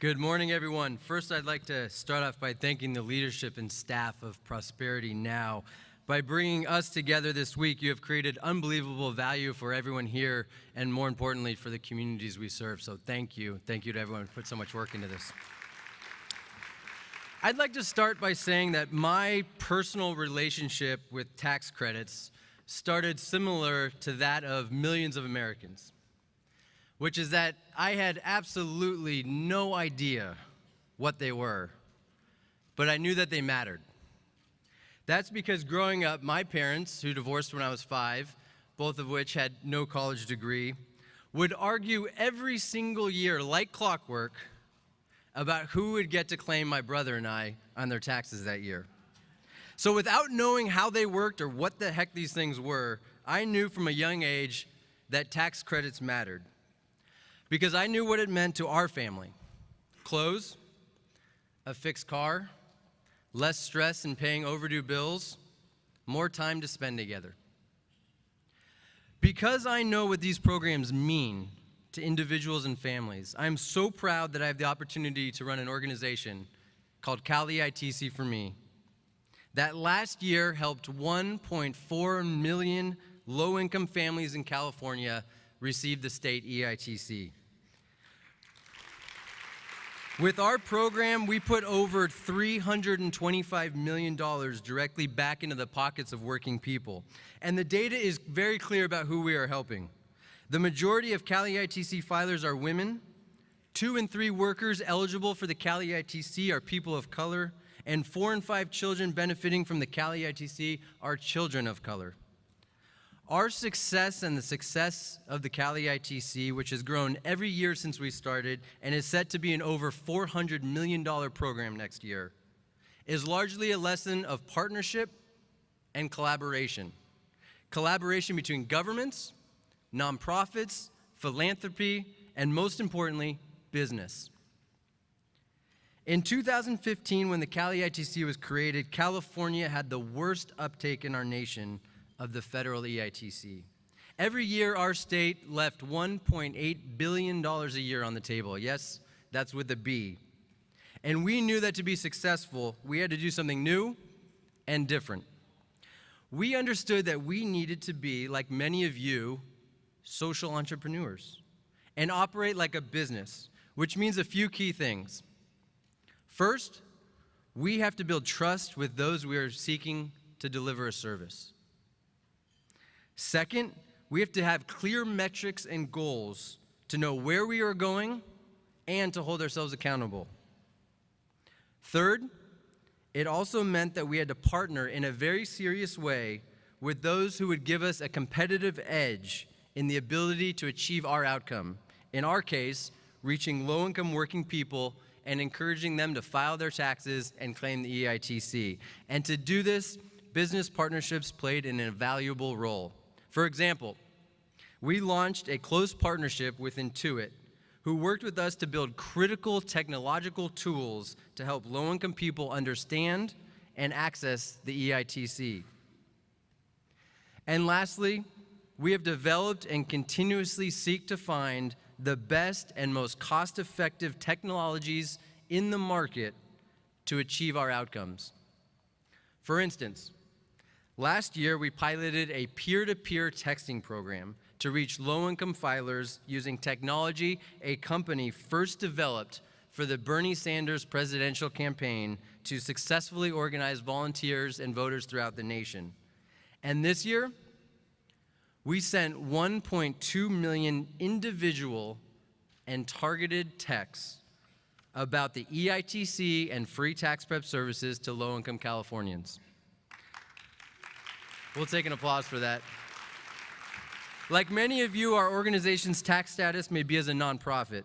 Good morning, everyone. First, I'd like to start off by thanking the leadership and staff of Prosperity Now. By bringing us together this week, you have created unbelievable value for everyone here and, more importantly, for the communities we serve. So thank you. Thank you to everyone who put so much work into this. I'd like to start by saying that my personal relationship with tax credits started similar to that of millions of Americans, which is that I had absolutely no idea what they were, but I knew that they mattered. That's because growing up, my parents, who divorced when I was 5, both of which had no college degree, would argue every single year, like clockwork, about who would get to claim my brother and I on their taxes that year. So without knowing how they worked or what the heck these things were, I knew from a young age that tax credits mattered, because I knew what it meant to our family. Clothes, a fixed car, less stress in paying overdue bills, more time to spend together. Because I know what these programs mean to individuals and families, I'm so proud that I have the opportunity to run an organization called Cal EITC for Me that last year helped 1.4 million low-income families in California receive the state EITC. With our program, we put over $325 million directly back into the pockets of working people. And the data is very clear about who we are helping. The majority of Cal EITC filers are women. 2 in 3 workers eligible for the Cal EITC are people of color. And 4 in 5 children benefiting from the Cal EITC are children of color. Our success and the success of the Cal EITC, which has grown every year since we started and is set to be an over $400 million program next year, is largely a lesson of partnership and collaboration. Collaboration between governments, nonprofits, philanthropy, and most importantly, business. In 2015, when the Cal EITC was created, California had the worst uptake in our nation of the federal EITC. Every year, our state left $1.8 billion a year on the table. Yes, that's with a B. And we knew that to be successful, we had to do something new and different. We understood that we needed to be, like many of you, social entrepreneurs and operate like a business, which means a few key things. First, we have to build trust with those we are seeking to deliver a service. Second, we have to have clear metrics and goals to know where we are going and to hold ourselves accountable. Third, it also meant that we had to partner in a very serious way with those who would give us a competitive edge in the ability to achieve our outcome. In our case, reaching low-income working people and encouraging them to file their taxes and claim the EITC. And to do this, business partnerships played an invaluable role. For example, we launched a close partnership with Intuit, who worked with us to build critical technological tools to help low-income people understand and access the EITC. And lastly, we have developed and continuously seek to find the best and most cost-effective technologies in the market to achieve our outcomes. For instance, last year, we piloted a peer-to-peer texting program to reach low-income filers using technology a company first developed for the Bernie Sanders presidential campaign to successfully organize volunteers and voters throughout the nation. And this year, we sent 1.2 million individual and targeted texts about the EITC and free tax prep services to low-income Californians. We'll take an applause for that. Like many of you, our organization's tax status may be as a nonprofit.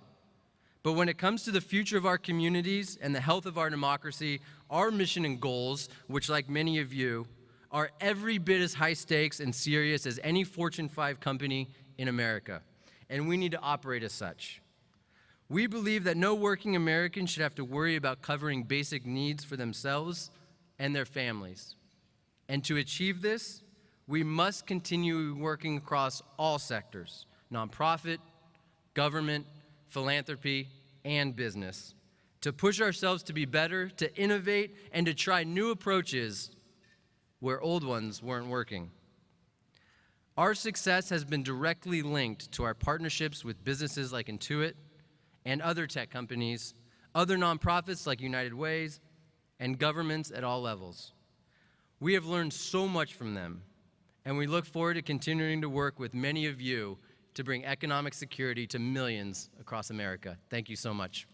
But when it comes to the future of our communities and the health of our democracy, our mission and goals, which like many of you, are every bit as high stakes and serious as any Fortune 5 company in America. And we need to operate as such. We believe that no working American should have to worry about covering basic needs for themselves and their families. And to achieve this, we must continue working across all sectors, nonprofit, government, philanthropy, and business. to push ourselves to be better, to innovate, and to try new approaches where old ones weren't working. Our success has been directly linked to our partnerships with businesses like Intuit and other tech companies, other nonprofits like United Ways, and governments at all levels. We have learned so much from them, and we look forward to continuing to work with many of you to bring economic security to millions across America. Thank you so much.